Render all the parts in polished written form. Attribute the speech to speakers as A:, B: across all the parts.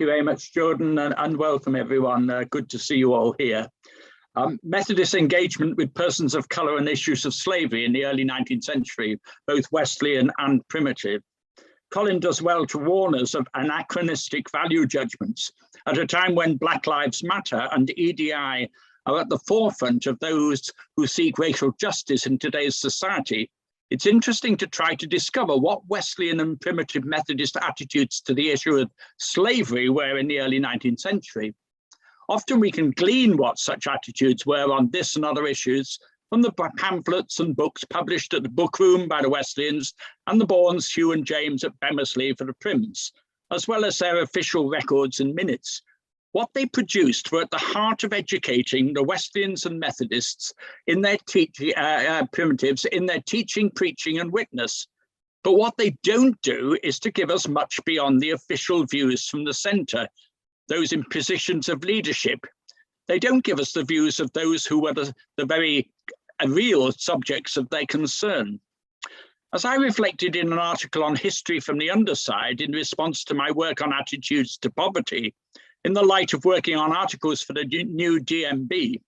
A: Thank you very much, Jordan, and welcome everyone. Good to see you all here. Methodist engagement with persons of colour and issues of slavery in the early 19th century, both Wesleyan and primitive. Colin does well to warn us of anachronistic value judgments at a time when Black Lives Matter and EDI are at the forefront of those who seek racial justice in today's society. It's interesting to try to discover what Wesleyan and primitive Methodist attitudes to the issue of slavery were in the early 19th century. Often we can glean what such attitudes were on this and other issues from the pamphlets and books published at the Book Room by the Wesleyans and the Bournes, Hugh and James at Bemersley for the Prims, as well as their official records and minutes. What they produced were at the heart of educating the Wesleyans and Methodists in their primitives, in their teaching, preaching and witness. But what they don't do is to give us much beyond the official views from the centre, those in positions of leadership. They don't give us the views of those who were the very real subjects of their concern. As I reflected in an article on history from the underside in response to my work on attitudes to poverty, in the light of working on articles for the new DMB,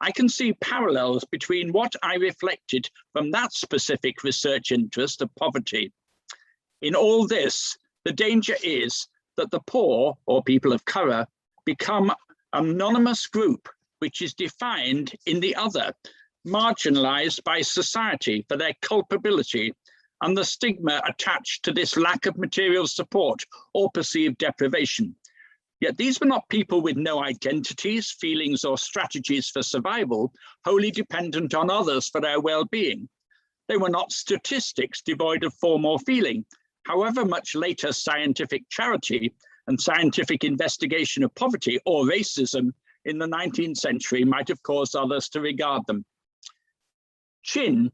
A: I can see parallels between what I reflected from that specific research interest of poverty. In all this, the danger is that the poor, or people of colour, become an anonymous group which is defined in the other, marginalised by society for their culpability and the stigma attached to this lack of material support or perceived deprivation. Yet these were not people with no identities, feelings or strategies for survival, wholly dependent on others for their well-being. They were not statistics devoid of form or feeling, however much later scientific charity and scientific investigation of poverty or racism in the 19th century might have caused others to regard them. Chin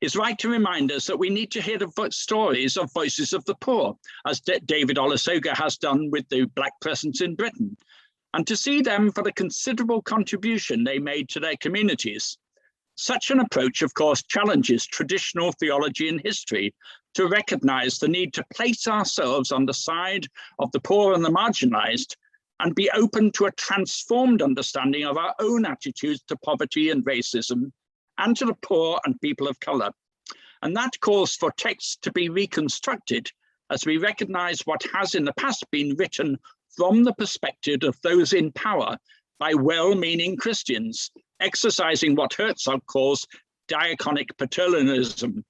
A: is right to remind us that we need to hear the stories of voices of the poor, as David Olusoga has done with the Black presence in Britain, and to see them for the considerable contribution they made to their communities. Such an approach, of course, challenges traditional theology and history to recognize the need to place ourselves on the side of the poor and the marginalized and be open to a transformed understanding of our own attitudes to poverty and racism and to the poor and people of colour. And that calls for texts to be reconstructed as we recognise what has in the past been written from the perspective of those in power by well-meaning Christians, exercising what Herzog calls diachronic paternalism.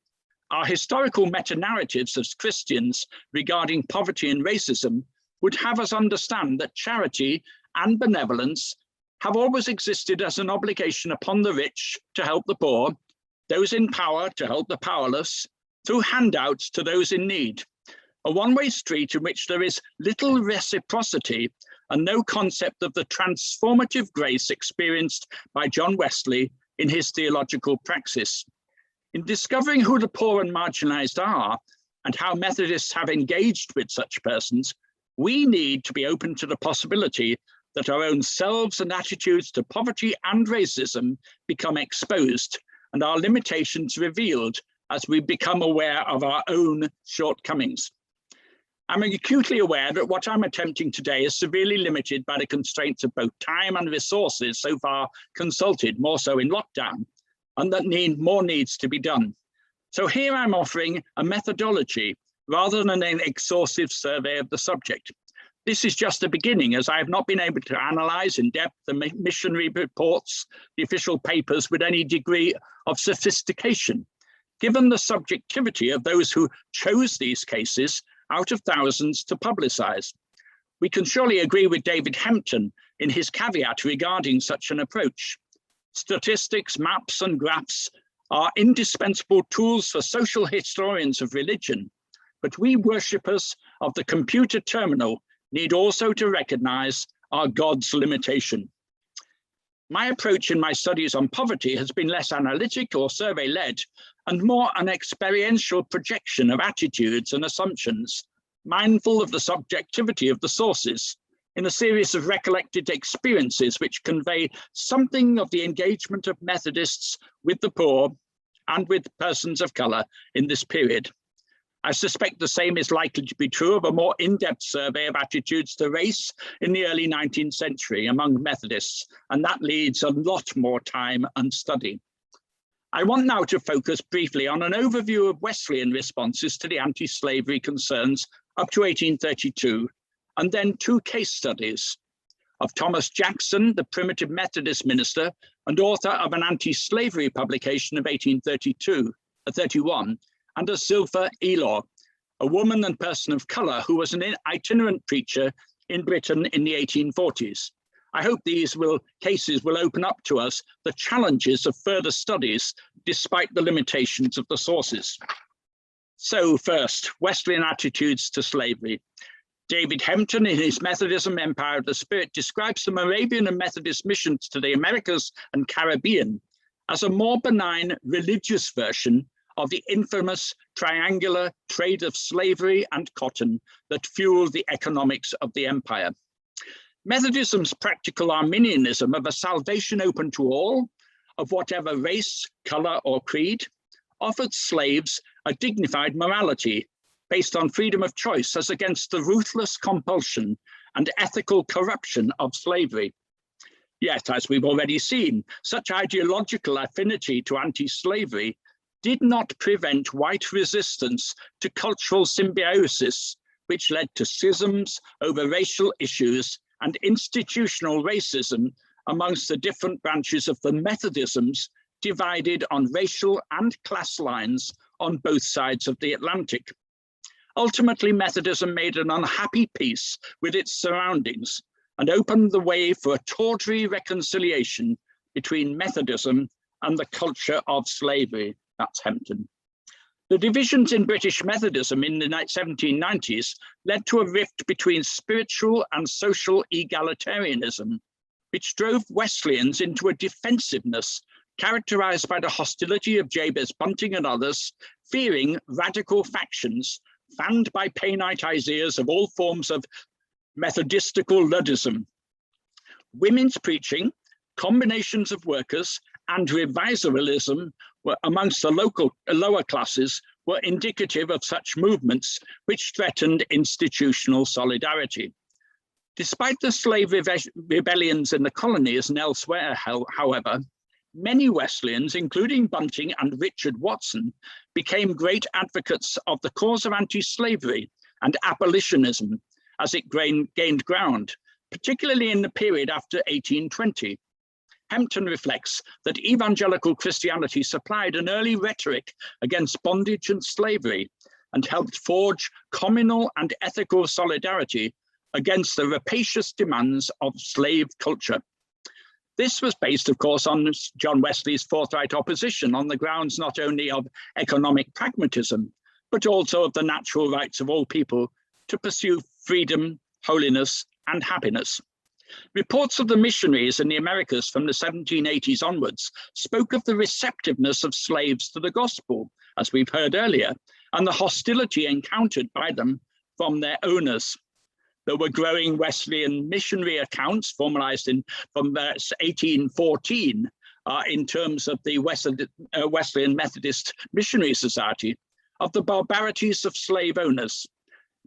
A: Our historical meta-narratives as Christians regarding poverty and racism would have us understand that charity and benevolence have always existed as an obligation upon the rich to help the poor, those in power to help the powerless, through handouts to those in need. A one-way street in which there is little reciprocity and no concept of the transformative grace experienced by John Wesley in his theological praxis. In discovering who the poor and marginalized are and how Methodists have engaged with such persons, we need to be open to the possibility that our own selves and attitudes to poverty and racism become exposed and our limitations revealed as we become aware of our own shortcomings. I'm acutely aware that what I'm attempting today is severely limited by the constraints of both time and resources so far consulted, more so in lockdown, and that more needs to be done. So here I'm offering a methodology rather than an exhaustive survey of the subject. This is just the beginning, as I have not been able to analyse in depth the missionary reports, the official papers with any degree of sophistication, given the subjectivity of those who chose these cases out of thousands to publicise. We can surely agree with David Hempton in his caveat regarding such an approach. Statistics, maps and graphs are indispensable tools for social historians of religion, but we worshippers of the computer terminal need also to recognise our God's limitation. My approach in my studies on poverty has been less analytic or survey-led and more an experiential projection of attitudes and assumptions, mindful of the subjectivity of the sources, in a series of recollected experiences which convey something of the engagement of Methodists with the poor and with persons of colour in this period. I suspect the same is likely to be true of a more in-depth survey of attitudes to race in the early 19th century among Methodists, and that needs a lot more time and study. I want now to focus briefly on an overview of Wesleyan responses to the anti-slavery concerns up to 1832, and then two case studies of Thomas Jackson, the primitive Methodist minister and author of an anti-slavery publication of 1831, and of Zilpha Elaw, a woman and person of colour who was an itinerant preacher in Britain in the 1840s. I hope these cases will open up to us the challenges of further studies, despite the limitations of the sources. So first, Wesleyan attitudes to slavery. David Hempton, in his Methodism, Empire of the Spirit, describes the Moravian and Methodist missions to the Americas and Caribbean as a more benign religious version of the infamous triangular trade of slavery and cotton that fueled the economics of the empire. Methodism's practical Arminianism of a salvation open to all, of whatever race, color, or creed, offered slaves a dignified morality based on freedom of choice as against the ruthless compulsion and ethical corruption of slavery. Yet, as we've already seen, such ideological affinity to anti-slavery did not prevent white resistance to cultural symbiosis, which led to schisms over racial issues and institutional racism amongst the different branches of the Methodisms divided on racial and class lines on both sides of the Atlantic. Ultimately, Methodism made an unhappy peace with its surroundings and opened the way for a tawdry reconciliation between Methodism and the culture of slavery. That's Hempton. The divisions in British Methodism in the 1790s led to a rift between spiritual and social egalitarianism, which drove Wesleyans into a defensiveness characterized by the hostility of Jabez Bunting and others, fearing radical factions fanned by Painite ideas of all forms of Methodistical Luddism. Women's preaching, combinations of workers, and revisalism were amongst the lower classes were indicative of such movements which threatened institutional solidarity. Despite the slave rebellions in the colonies and elsewhere, however, many Wesleyans, including Bunting and Richard Watson, became great advocates of the cause of anti-slavery and abolitionism as it gained ground, particularly in the period after 1820. Hempton reflects that evangelical Christianity supplied an early rhetoric against bondage and slavery and helped forge communal and ethical solidarity against the rapacious demands of slave culture. This was based, of course, on John Wesley's forthright opposition on the grounds not only of economic pragmatism, but also of the natural rights of all people to pursue freedom, holiness, and happiness. Reports of the missionaries in the Americas from the 1780s onwards spoke of the receptiveness of slaves to the gospel, as we've heard earlier, and the hostility encountered by them from their owners. There were growing Wesleyan missionary accounts formalized from 1814 in terms of the Wesleyan Methodist Missionary Society of the barbarities of slave owners.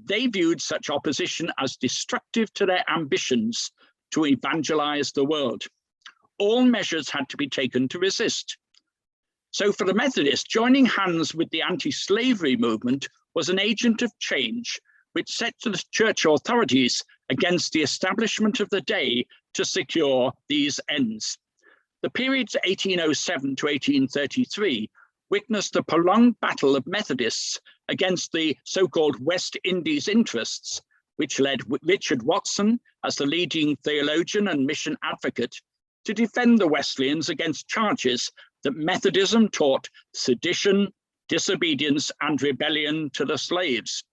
A: They viewed such opposition as destructive to their ambitions to evangelize the world. All measures had to be taken to resist. So for the Methodists, joining hands with the anti-slavery movement was an agent of change, which set the church authorities against the establishment of the day to secure these ends. The period 1807 to 1833 witnessed a prolonged battle of Methodists against the so-called West Indies interests, which led Richard Watson, as the leading theologian and mission advocate, to defend the Wesleyans against charges that Methodism taught sedition, disobedience, and rebellion to the slaves.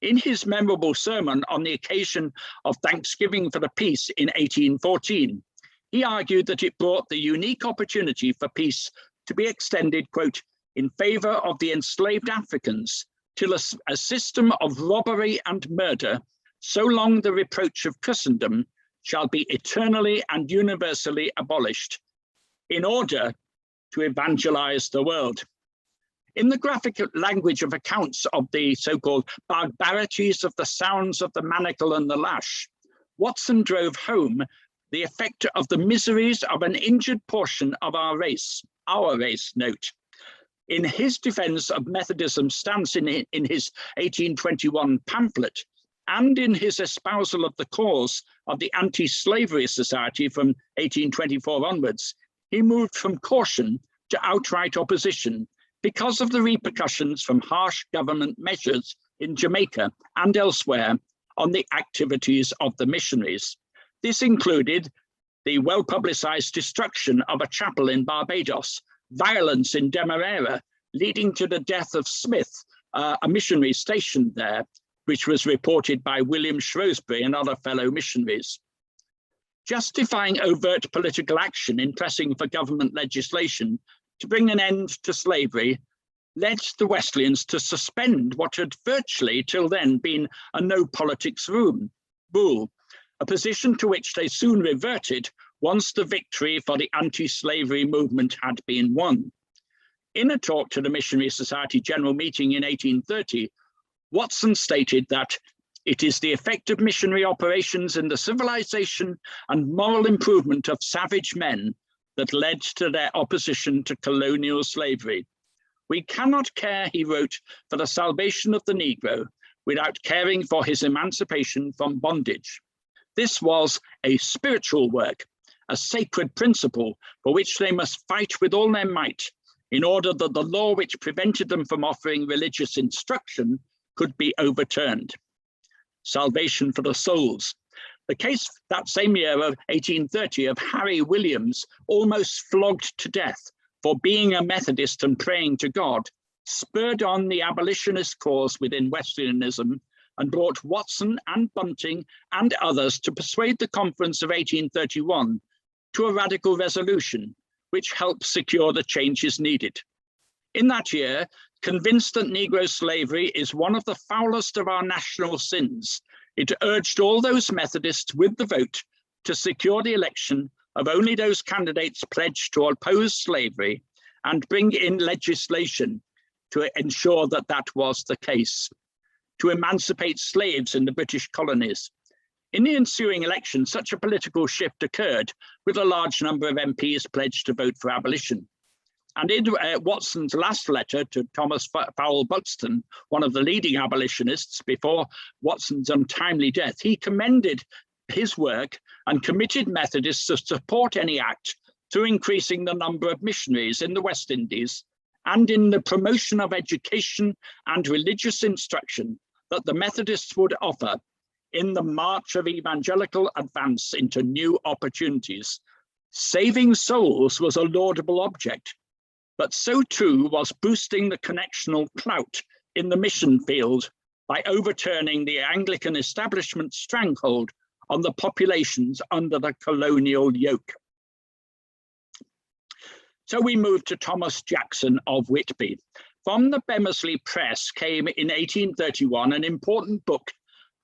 A: In his memorable sermon on the occasion of Thanksgiving for the Peace in 1814, he argued that it brought the unique opportunity for peace to be extended, quote, in favor of the enslaved Africans, till a system of robbery and murder, so long the reproach of Christendom, shall be eternally and universally abolished, in order to evangelize the world. In the graphic language of accounts of the so-called barbarities of the sounds of the manacle and the lash, Watson drove home the effect of the miseries of an injured portion of our race, note. In his defense of Methodism's stance in his 1821 pamphlet, and in his espousal of the cause of the Anti-Slavery Society from 1824 onwards, he moved from caution to outright opposition because of the repercussions from harsh government measures in Jamaica and elsewhere on the activities of the missionaries. This included the well-publicized destruction of a chapel in Barbados, violence in Demerara, leading to the death of Smith, a missionary stationed there, which was reported by William Shrewsbury and other fellow missionaries. Justifying overt political action in pressing for government legislation to bring an end to slavery led the Wesleyans to suspend what had virtually till then been a no politics rule, a position to which they soon reverted once the victory for the anti-slavery movement had been won. In a talk to the Missionary Society General Meeting in 1830, Watson stated that it is the effect of missionary operations in the civilization and moral improvement of savage men that led to their opposition to colonial slavery. We cannot care, he wrote, for the salvation of the Negro without caring for his emancipation from bondage. This was a spiritual work, a sacred principle for which they must fight with all their might in order that the law which prevented them from offering religious instruction could be overturned. Salvation for the souls. The case that same year of 1830 of Harry Williams, almost flogged to death for being a Methodist and praying to God, spurred on the abolitionist cause within Wesleyanism and brought Watson and Bunting and others to persuade the conference of 1831 to a radical resolution, which helped secure the changes needed. In that year, convinced that Negro slavery is one of the foulest of our national sins, it urged all those Methodists with the vote to secure the election of only those candidates pledged to oppose slavery and bring in legislation to ensure that that was the case, to emancipate slaves in the British colonies. In the ensuing election, such a political shift occurred, with a large number of MPs pledged to vote for abolition. And in Watson's last letter to Thomas Fowell Buxton, one of the leading abolitionists before Watson's untimely death, he commended his work and committed Methodists to support any act through increasing the number of missionaries in the West Indies and in the promotion of education and religious instruction that the Methodists would offer in the march of evangelical advance into new opportunities. Saving souls was a laudable object, but so too was boosting the connectional clout in the mission field by overturning the Anglican establishment's stranglehold on the populations under the colonial yoke. So we moved to Thomas Jackson of Whitby. From the Bemersley Press came in 1831 an important book,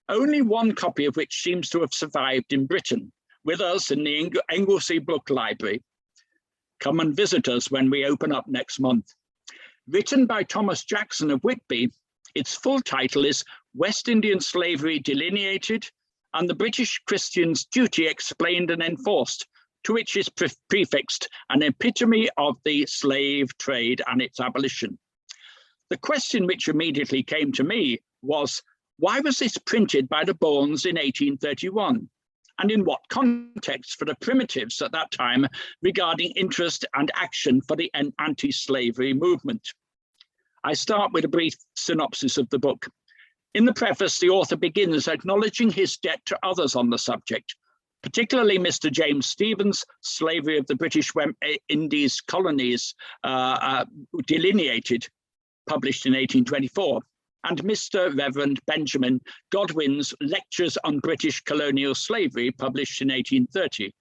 A: only one copy of which seems to have survived in Britain, with us in the Englesea Book Library. Come and visit us when we open up next month. Written by Thomas Jackson of Whitby, its full title is West Indian Slavery Delineated and the British Christian's Duty Explained and Enforced, to which is prefixed an epitome of the slave trade and its abolition. The question which immediately came to me was, why was this printed by the Bournes in 1831? And in what context for the primitives at that time regarding interest and action for the anti-slavery movement? I start with a brief synopsis of the book. In the preface, the author begins acknowledging his debt to others on the subject, particularly Mr. James Stevens' Slavery of the British Indies Colonies Delineated, published in 1824. And Mr. Revd. Benjamin Godwin's Lectures on British Colonial Slavery, published in 1830.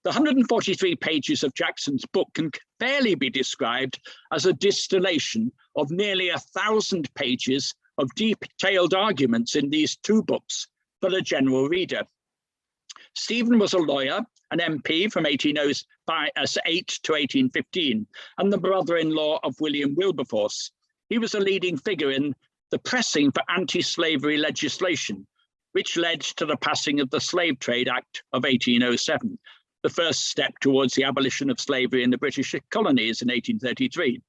A: The 143 pages of Jackson's book can fairly be described as a distillation of nearly 1,000 pages of detailed arguments in these two books for the general reader. Stephen was a lawyer an MP from 1808 to 1815, and the brother-in-law of William Wilberforce. He was a leading figure in the pressing for anti-slavery legislation, which led to the passing of the Slave Trade Act of 1807, the first step towards the abolition of slavery in the British colonies in 1833.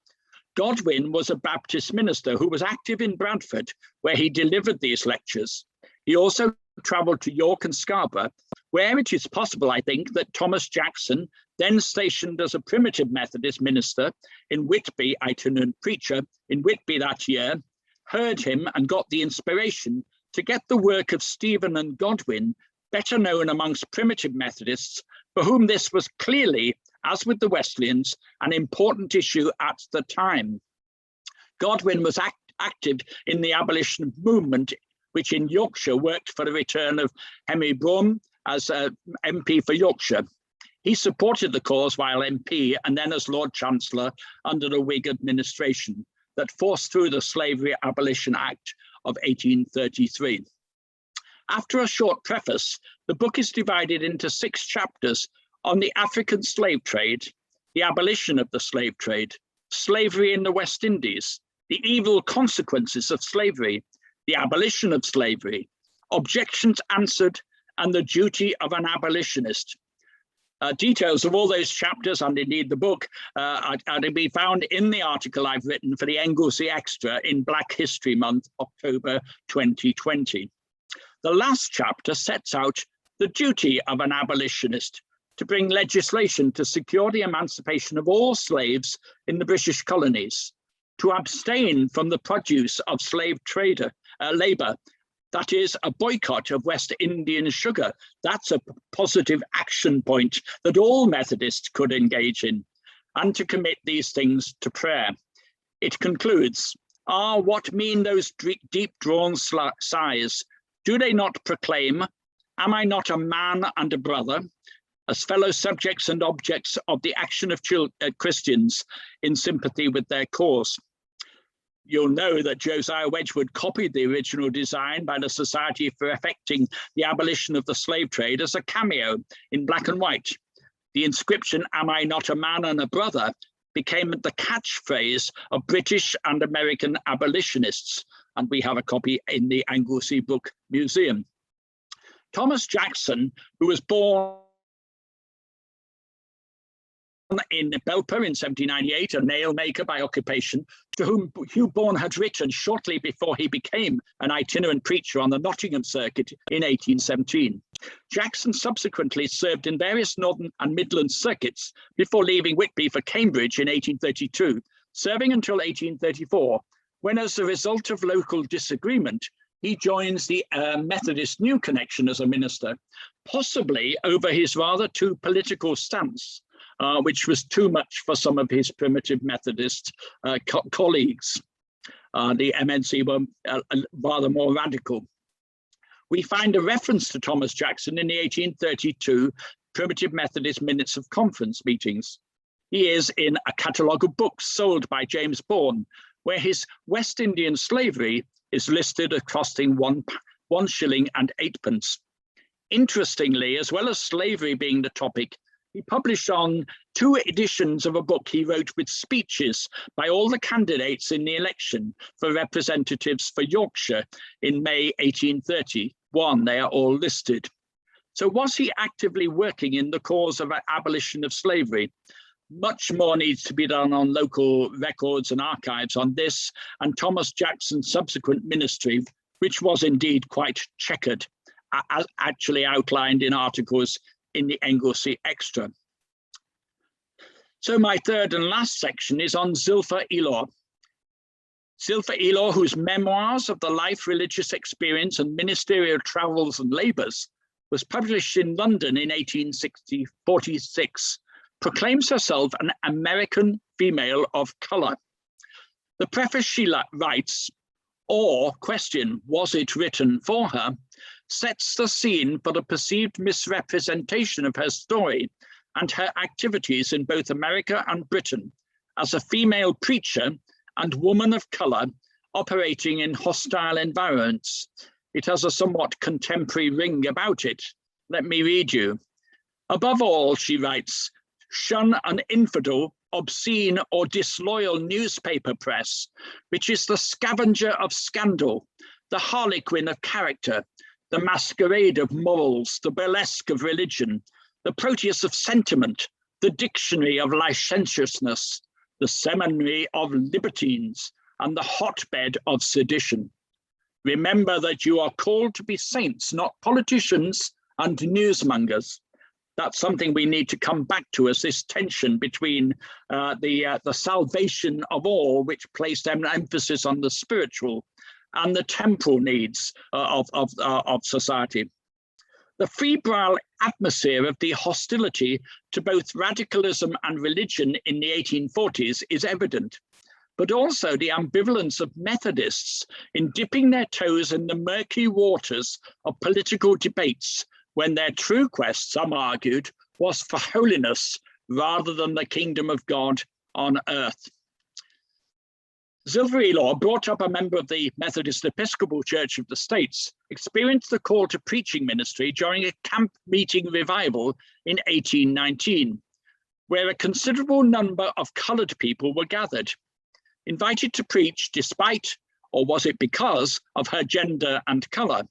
A: Godwin was a Baptist minister who was active in Bradford, where he delivered these lectures. He also travelled to York and Scarborough, where it is possible, I think, that Thomas Jackson, then stationed as a primitive Methodist minister in Whitby, itinerant preacher in Whitby that year, heard him and got the inspiration to get the work of Stephen and Godwin better known amongst primitive Methodists, for whom this was clearly, as with the Wesleyans, an important issue at the time. Godwin was active in the abolition movement, which in Yorkshire worked for the return of Henry Brougham as MP for Yorkshire. He supported the cause while MP and then as Lord Chancellor under the Whig administration that forced through the Slavery Abolition Act of 1833. After a short preface, the book is divided into 6 chapters on the African slave trade, the abolition of the slave trade, slavery in the West Indies, the evil consequences of slavery, the abolition of slavery, objections answered, and the duty of an abolitionist. Details of all those chapters, and indeed the book, are to be found in the article I've written for the Englesea Extra in Black History Month, October 2020. The last chapter sets out the duty of an abolitionist to bring legislation to secure the emancipation of all slaves in the British colonies, to abstain from the produce of slave trader labour, that is a boycott of West Indian sugar. That's a positive action point that all Methodists could engage in, and to commit these things to prayer. It concludes, what mean those deep-drawn sighs? Do they not proclaim, am I not a man and a brother, as fellow subjects and objects of the action of Christians in sympathy with their cause? You'll know that Josiah Wedgwood copied the original design by the Society for Effecting the Abolition of the Slave Trade as a cameo in black and white. The inscription, am I not a man and a brother, became the catchphrase of British and American abolitionists, and we have a copy in the Anglesea Book Museum. Thomas Jackson, who was born in Belper in 1798, a nail maker by occupation, to whom Hugh Bourne had written shortly before he became an itinerant preacher on the Nottingham circuit in 1817. Jackson subsequently served in various Northern and Midland circuits before leaving Whitby for Cambridge in 1832, serving until 1834, when, as a result of local disagreement, he joins the Methodist New Connection as a minister, possibly over his rather too political stance, which was too much for some of his primitive Methodist colleagues. The MNC were rather more radical. We find a reference to Thomas Jackson in the 1832 Primitive Methodist Minutes of Conference meetings. He is in a catalogue of books sold by James Bourne, where his West Indian slavery is listed as costing one shilling and 8p. Interestingly, as well as slavery being the topic, he published on 2 editions of a book he wrote with speeches by all the candidates in the election for representatives for Yorkshire in May 1831. They are all listed. So was he actively working in the cause of abolition of slavery? Much more needs to be done on local records and archives on this and Thomas Jackson's subsequent ministry, which was indeed quite checkered, as actually outlined in articles in the Englesea Extra. So my third and last section is on Zilpha Elaw. Zilpha Elaw, whose memoirs of the life, religious experience and ministerial travels and labours was published in London in 1846, proclaims herself an American female of colour. The preface she writes, or question, was it written for her, sets the scene for the perceived misrepresentation of her story and her activities in both America and Britain as a female preacher and woman of colour operating in hostile environments. It has a somewhat contemporary ring about it. Let me read you. Above all, she writes, shun an infidel, obscene or disloyal newspaper press, which is the scavenger of scandal, the harlequin of character, the masquerade of morals, the burlesque of religion, the Proteus of sentiment, the dictionary of licentiousness, the seminary of libertines, and the hotbed of sedition. Remember that you are called to be saints, not politicians and newsmongers. That's something we need to come back to, as this tension between the salvation of all, which placed an emphasis on the spiritual, and the temporal needs of society. The febrile atmosphere of the hostility to both radicalism and religion in the 1840s is evident, but also the ambivalence of Methodists in dipping their toes in the murky waters of political debates when their true quest, some argued, was for holiness rather than the kingdom of God on earth. Zilpha Elaw, brought up a member of the Methodist Episcopal Church of the States, experienced the call to preaching ministry during a camp meeting revival in 1819, where a considerable number of coloured people were gathered. Invited to preach despite, or was it because, of her gender and colour,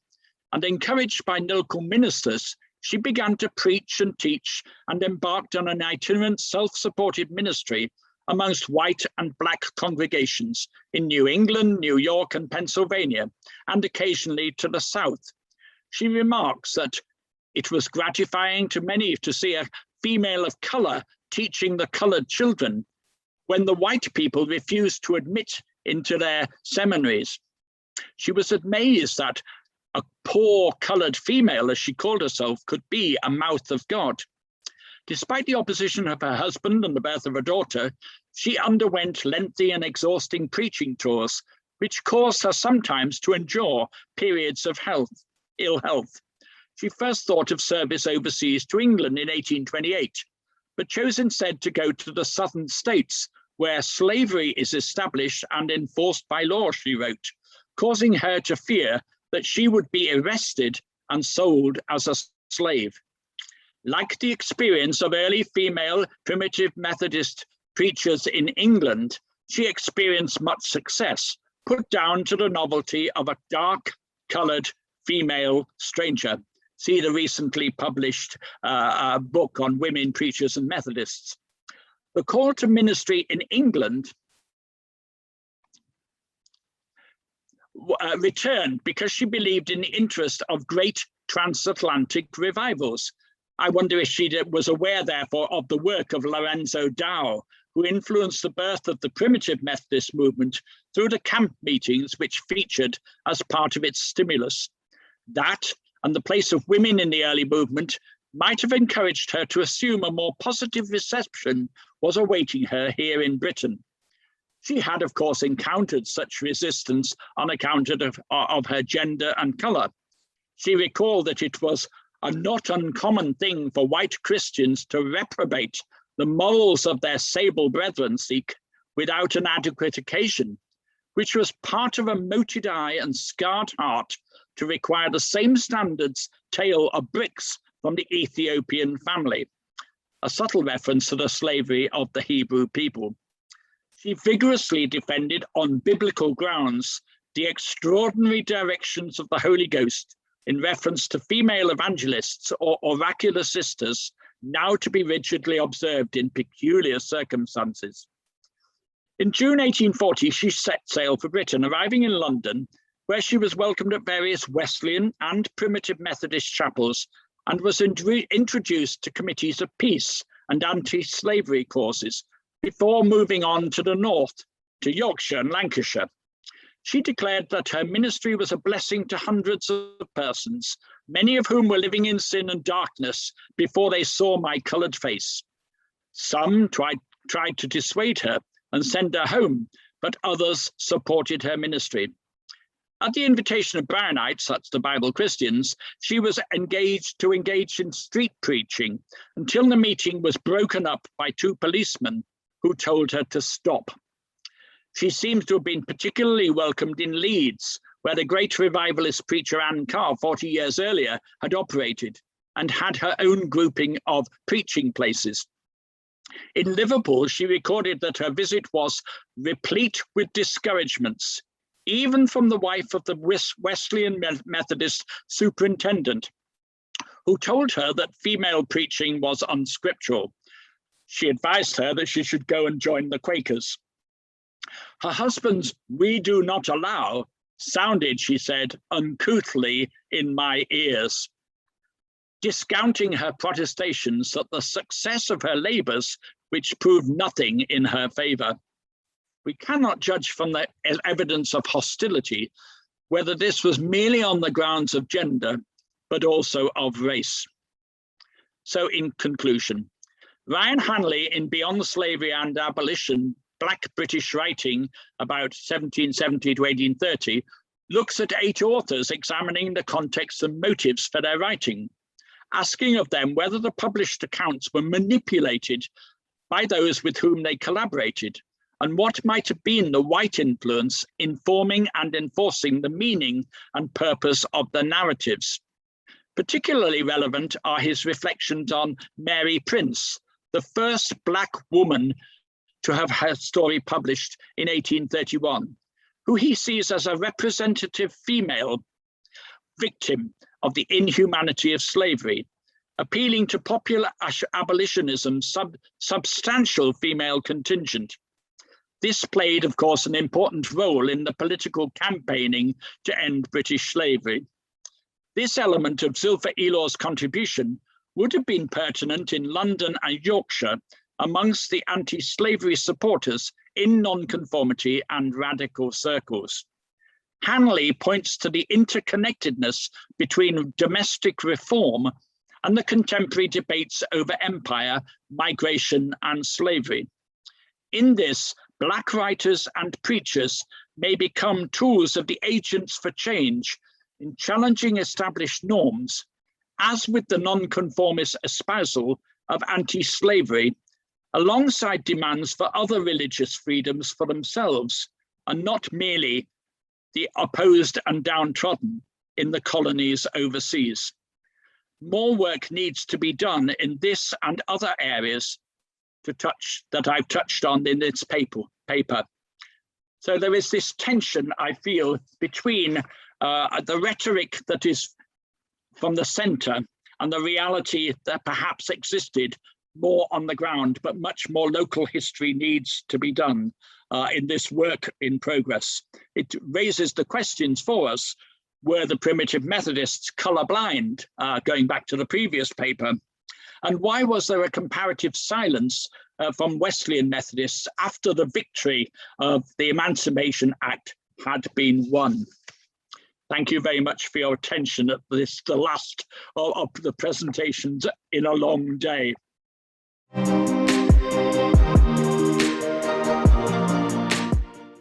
A: and encouraged by local ministers, she began to preach and teach and embarked on an itinerant self-supported ministry amongst white and black congregations in New England, New York, and Pennsylvania, and occasionally to the South. She remarks that it was gratifying to many to see a female of colour teaching the coloured children when the white people refused to admit into their seminaries. She was amazed that a poor coloured female, as she called herself, could be a mouth of God. Despite the opposition of her husband and the birth of a daughter, she underwent lengthy and exhausting preaching tours, which caused her sometimes to endure periods of ill health. She first thought of service overseas to England in 1828, but chose instead to go to the southern states, where slavery is established and enforced by law, she wrote, causing her to fear that she would be arrested and sold as a slave. Like the experience of early female primitive Methodist preachers in England, she experienced much success, put down to the novelty of a dark-coloured female stranger. See the recently published book on women preachers and Methodists. The call to ministry in England returned because she believed in the interest of great transatlantic revivals. I wonder if she was aware, therefore, of the work of Lorenzo Dow, who influenced the birth of the primitive Methodist movement through the camp meetings which featured as part of its stimulus. That, and the place of women in the early movement, might have encouraged her to assume a more positive reception was awaiting her here in Britain. She had, of course, encountered such resistance on account of her gender and colour. She recalled that it was a not uncommon thing for white Christians to reprobate the morals of their sable brethren without an adequate occasion, which was part of a moated eye and scarred heart to require the same standards tale of bricks from the Ethiopian family, a subtle reference to the slavery of the Hebrew people. She vigorously defended on biblical grounds the extraordinary directions of the Holy Ghost in reference to female evangelists or oracular sisters, now to be rigidly observed in peculiar circumstances. In June 1840, she set sail for Britain, arriving in London, where she was welcomed at various Wesleyan and primitive Methodist chapels and was introduced to committees of peace and anti-slavery causes before moving on to the north, to Yorkshire and Lancashire. She declared that her ministry was a blessing to hundreds of persons, many of whom were living in sin and darkness before they saw my coloured face. Some tried to dissuade her and send her home, but others supported her ministry. At the invitation of Brownites, that's the Bible Christians, she was engaged in street preaching until the meeting was broken up by two policemen who told her to stop. She seems to have been particularly welcomed in Leeds, where the great revivalist preacher Anne Carr 40 years earlier had operated. and had her own grouping of preaching places. In Liverpool, she recorded that her visit was replete with discouragements, even from the wife of the Wesleyan Methodist superintendent, who told her that female preaching was unscriptural. She advised her that she should go and join the Quakers. Her husband's "we do not allow" sounded, she said, uncouthly in my ears, discounting her protestations that the success of her labours, which proved nothing in her favour. We cannot judge from the evidence of hostility whether this was merely on the grounds of gender, but also of race. So in conclusion, Ryan Hanley, in Beyond Slavery and Abolition, Black British Writing, about 1770 to 1830, looks at 8 authors examining the context and motives for their writing, asking of them whether the published accounts were manipulated by those with whom they collaborated, and what might have been the white influence informing and enforcing the meaning and purpose of the narratives. Particularly relevant are his reflections on Mary Prince, the first Black woman to have her story published in 1831, who he sees as a representative female victim of the inhumanity of slavery, appealing to popular abolitionism's substantial female contingent. This played, of course, an important role in the political campaigning to end British slavery. This element of Zilpha Elaw's contribution would have been pertinent in London and Yorkshire amongst the anti-slavery supporters in nonconformity and radical circles. Hanley points to the interconnectedness between domestic reform and the contemporary debates over empire, migration, and slavery. In this, Black writers and preachers may become tools of the agents for change in challenging established norms, as with the nonconformist espousal of anti-slavery, alongside demands for other religious freedoms for themselves, and not merely the opposed and downtrodden in the colonies overseas. More work needs to be done in this and other areas that I've touched on in this paper. So there is this tension, I feel, between the rhetoric that is from the centre and the reality that perhaps existed more on the ground, but much more local history needs to be done in this work in progress. It raises the questions for us: were the primitive Methodists colourblind, going back to the previous paper? And why was there a comparative silence from Wesleyan Methodists after the victory of the Emancipation Act had been won? Thank you very much for your attention at this, the last of the presentations in a long day.